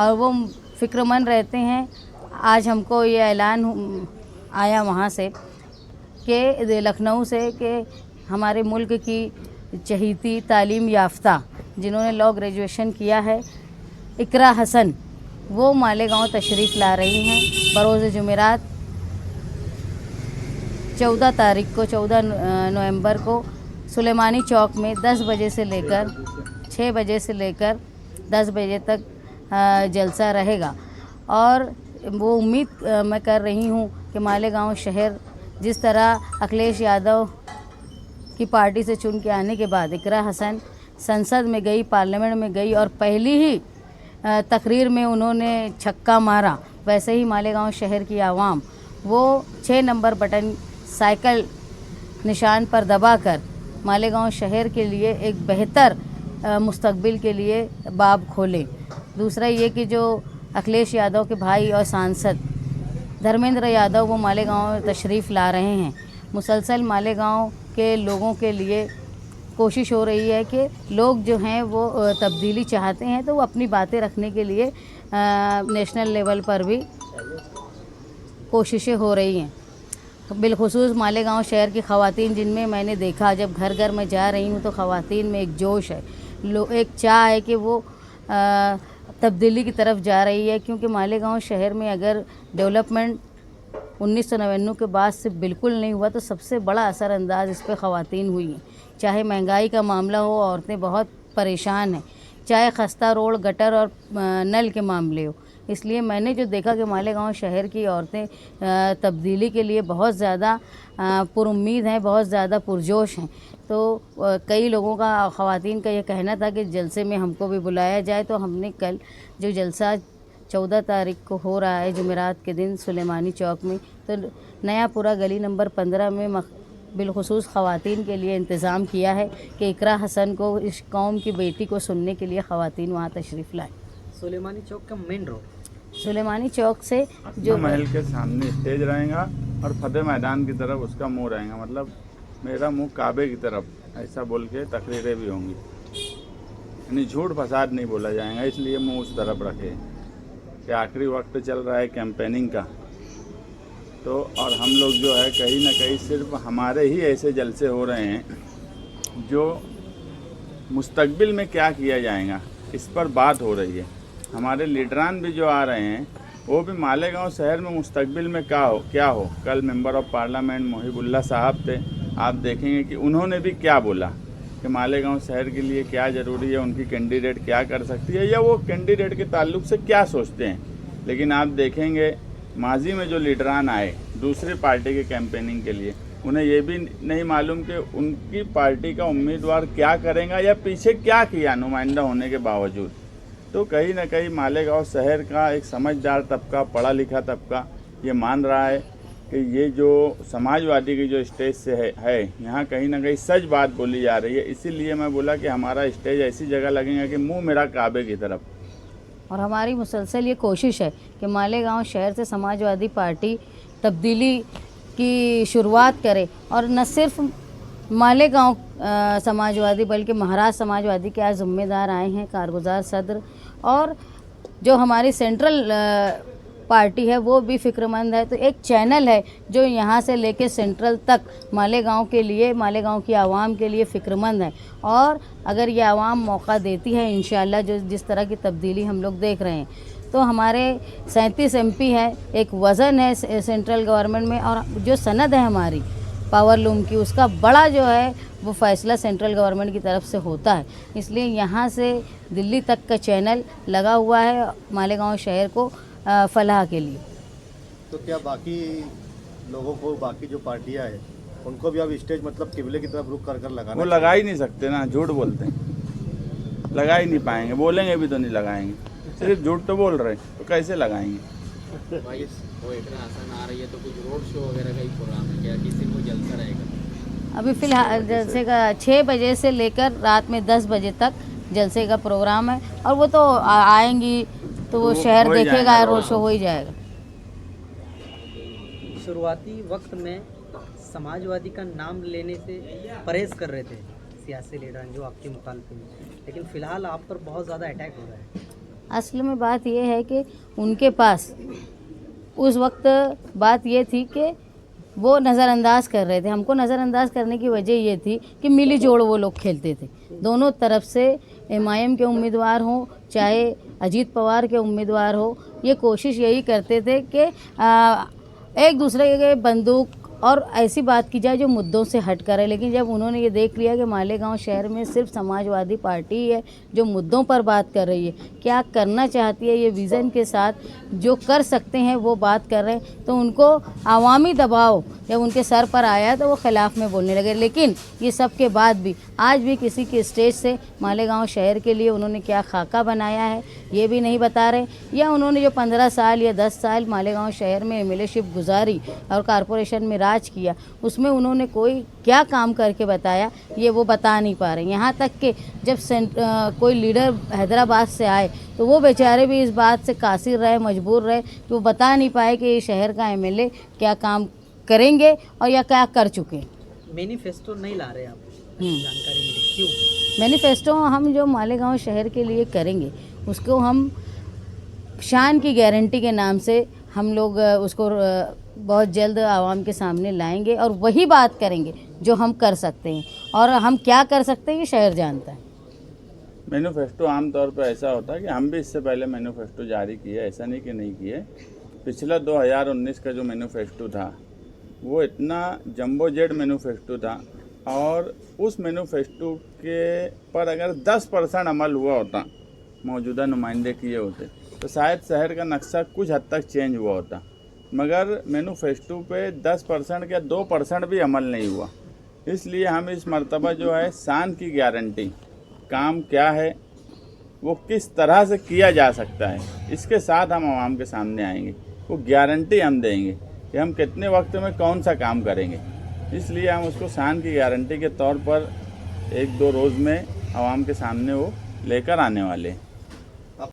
और वो फ़िक्रमंद रहते हैं। आज हमको ये ऐलान आया वहाँ से कि लखनऊ से कि हमारे मुल्क की चहीती तालीम याफ्ता जिन्होंने लॉ ग्रेजुएशन किया है इकरा हसन, वो मालेगांव तशरीफ़ ला रही हैं बरोज़ जुमेरात 14 तारीख को 14 नवंबर को सुलेमानी चौक में 10 बजे से लेकर 6 बजे से लेकर 10 बजे तक जलसा रहेगा। और वो उम्मीद मैं कर रही हूँ कि मालेगांव शहर जिस तरह अखिलेश यादव की पार्टी से चुन के आने के बाद इकरा हसन संसद में गई, पार्लियामेंट में गई और पहली ही तकरीर में उन्होंने छक्का मारा, वैसे ही मालेगांव शहर की आवाम वो 6 नंबर बटन साइकिल निशान पर दबाकर मालेगांव शहर के लिए एक बेहतर मुस्तकबिल के लिए बाब खोलें। दूसरा ये कि जो अखिलेश यादव के भाई और सांसद धर्मेंद्र यादव वो मालेगांव तशरीफ़ ला रहे हैं। मुसलसल मालेगांव के लोगों के लिए कोशिश हो रही है कि लोग जो हैं वो तब्दीली चाहते हैं, तो वो अपनी बातें रखने के लिए नेशनल लेवल पर भी कोशिशें हो रही हैं। बिलखुसूस मालेगांव शहर की ख़वातीन, जिनमें मैंने देखा जब घर घर में जा रही हूँ तो ख़वातीन में एक जोश है, एक चाह है कि वो तब्दीली की तरफ जा रही है। क्योंकि मालेगांव शहर में अगर डेवलपमेंट 1999 के बाद से बिल्कुल नहीं हुआ तो सबसे बड़ा असरअंदाज इस पर ख़वातीन हुई हैं। चाहे महंगाई का मामला हो, औरतें बहुत परेशान हैं, चाहे खस्ता रोड, गटर और नल के मामले हो। इसलिए मैंने जो देखा कि मालेगांव शहर की औरतें तब्दीली के लिए बहुत ज़्यादा पुरुम्मीद हैं, बहुत ज़्यादा पुरजोश हैं। तो कई लोगों का, ख़वातीन का ये कहना था कि जलसे में हमको भी बुलाया जाए। तो हमने कल जो जलसा 14 तारीख को हो रहा है जुमेरात के दिन सुलेमानी चौक में, तो नया पूरा गली नंबर 15 में बिलखुसूस ख़वातीन के लिए इंतज़ाम किया है कि इकरा हसन को, इस कौम की बेटी को सुनने के लिए ख़वातीन वहाँ तशरीफ़ लाए। सुलेमानी चौक का मेन रोड, सुलेमानी चौक से जो महल के सामने स्टेज रहेगा और फतेह मैदान की तरफ उसका मुंह रहेगा, मतलब मेरा मुंह काबे की तरफ, ऐसा बोल के तकरीरें भी होंगी। यानी झूठ फसाद नहीं बोला जाएगा, इसलिए मुंह उस तरफ रखे कि आखिरी वक्त चल रहा है कैंपेनिंग का। तो और हम लोग जो है कहीं ना कहीं सिर्फ हमारे ही ऐसे जलसे हो रहे हैं जो मुस्तकबिल में क्या किया जाएगा इस पर बात हो रही है। हमारे लीडरान भी जो आ रहे हैं वो भी मालेगांव शहर में मुस्तकबिल में क्या हो। कल मेंबर ऑफ पार्लियामेंट मोहिबुल्लाह साहब थे, आप देखेंगे कि उन्होंने भी क्या बोला कि मालेगांव शहर के लिए क्या ज़रूरी है, उनकी कैंडिडेट क्या कर सकती है, या वो कैंडिडेट के ताल्लुक से क्या सोचते हैं। लेकिन आप देखेंगे माजी में जो लीडरान आए दूसरी पार्टी के कैंपेनिंग के लिए, उन्हें ये भी नहीं मालूम कि उनकी पार्टी का उम्मीदवार क्या करेगा या पीछे क्या किया नुमाइंदा होने के बावजूद। तो कहीं ना कहीं मालेगांव शहर का एक समझदार तबका, पढ़ा लिखा तबका ये मान रहा है कि ये जो समाजवादी की जो स्टेज से है यहाँ कहीं ना कहीं सच बात बोली जा रही है। इसीलिए मैं बोला कि हमारा स्टेज ऐसी जगह लगेगा कि मुँह मेरा काबे की तरफ। और हमारी मुसलसल ये कोशिश है कि मालेगांव शहर से समाजवादी पार्टी तब्दीली की शुरुआत करे। और न सिर्फ मालेगांव समाजवादी बल्कि महाराष्ट्र समाजवादी के आज ज़िम्मेदार आए हैं कारगुजार सदर, और जो हमारी सेंट्रल पार्टी है वो भी फ़िक्रमंद है। तो एक चैनल है जो यहाँ से लेके सेंट्रल तक मालेगांव के लिए, मालेगांव की आवाम के लिए फ़िक्रमंद है। और अगर ये आवाम मौका देती है इंशाअल्लाह, जो जिस तरह की तब्दीली हम लोग देख रहे हैं, तो हमारे 37 MP है, एक वज़न है सेंट्रल गवर्नमेंट में, और जो सनद है हमारी पावर लूम की, उसका बड़ा जो है वो फ़ैसला सेंट्रल गवर्नमेंट की तरफ से होता है। इसलिए यहाँ से दिल्ली तक का चैनल लगा हुआ है मालेगांव शहर को फलाह के लिए। तो क्या बाकी लोगों को, बाकी जो पार्टियां हैं उनको भी अब स्टेज मतलब किबले की तरफ रुख कर लगाना? वो लगा ही नहीं सकते ना, झूठ बोलते हैं, लगा ही नहीं पाएंगे, बोलेंगे भी तो नहीं लगाएंगे, सिर्फ झूठ तो बोल रहे तो कैसे लगाएंगे। भाई वो इकरा हसन आ रही है तो कुछ रोड शो वगैरह का ही प्रोग्राम है क्या, किसी को जलसा रहेगा? अभी फ़िलहाल जलसे का 6 बजे से लेकर रात में 10 बजे तक जलसे का प्रोग्राम है, और वो तो आएंगी तो वो शहर देखेगा, रोड शो हो ही जाएगा। शुरुआती वक्त में समाजवादी का नाम लेने से परहेज कर रहे थे सियासी लीडर जो आपके मुखालिफ हैं, लेकिन फ़िलहाल आप पर बहुत ज़्यादा अटैक हो रहा है। असल में बात ये है कि उनके पास उस वक्त बात ये थी कि वो नज़रअंदाज कर रहे थे। हमको नज़रअंदाज करने की वजह ये थी कि मिली जोड़ वो लोग खेलते थे। दोनों तरफ से एमआईएम के उम्मीदवार हों चाहे अजीत पवार के उम्मीदवार हो, ये कोशिश यही करते थे कि एक दूसरे के बंदूक और ऐसी बात की जाए जो मुद्दों से हट कर है। लेकिन जब उन्होंने ये देख लिया कि मालेगांव शहर में सिर्फ समाजवादी पार्टी है जो मुद्दों पर बात कर रही है, क्या करना चाहती है, ये विज़न के साथ जो कर सकते हैं वो बात कर रहे हैं, तो उनको आवामी दबाव जब उनके सर पर आया तो वो खिलाफ में बोलने लगे। लेकिन ये सब के बाद भी आज भी किसी के स्टेज से मालेगांव शहर के लिए उन्होंने क्या खाका बनाया है ये भी नहीं बता रहे, या उन्होंने जो 15 साल या 10 साल मालेगांव शहर में एमएलएशिप गुजारी और कारपोरेशन में राज किया उसमें उन्होंने कोई क्या काम करके बताया ये वो बता नहीं पा रहे। यहाँ तक कि जब कोई लीडर हैदराबाद से आए तो वो बेचारे भी इस बात से कासिर रहे, मजबूर रहे कि वो बता नहीं पाए कि ये शहर का एमएलए क्या काम करेंगे और या क्या कर चुके। मैनिफेस्टो नहीं ला रहे आप, जानकारी मिली क्यों? मैनिफेस्टो हम जो मालेगांव शहर के लिए करेंगे उसको हम शान की गारंटी के नाम से हम लोग उसको बहुत जल्द आवाम के सामने लाएंगे और वही बात करेंगे जो हम कर सकते हैं, और हम क्या कर सकते हैं ये शहर जानता है। मैनिफेस्टो आमतौर पर ऐसा होता है कि हम भी इससे पहले मैनिफेस्टो जारी किए, ऐसा नहीं कि नहीं किए। पिछला 2019 का जो मैनिफेस्टो था वो इतना जंबो जेड मैनिफेस्टो था, और उस मैनिफेस्टो के पर अगर 10% अमल हुआ होता, मौजूदा नुमाइंदे किए होते, तो शायद शहर का नक्शा कुछ हद तक चेंज हुआ होता। मगर मैनिफेस्टो पे 10% या 2% भी अमल नहीं हुआ। इसलिए हम इस मर्तबा जो है शान की गारंटी, काम क्या है वो किस तरह से किया जा सकता है, इसके साथ हम आवाम के सामने आएंगे। वो गारंटी हम देंगे कि हम कितने वक्त में कौन सा काम करेंगे। इसलिए हम उसको शान की गारंटी के तौर पर 1-2 रोज़ में आवाम के सामने वो लेकर आने वाले हैं।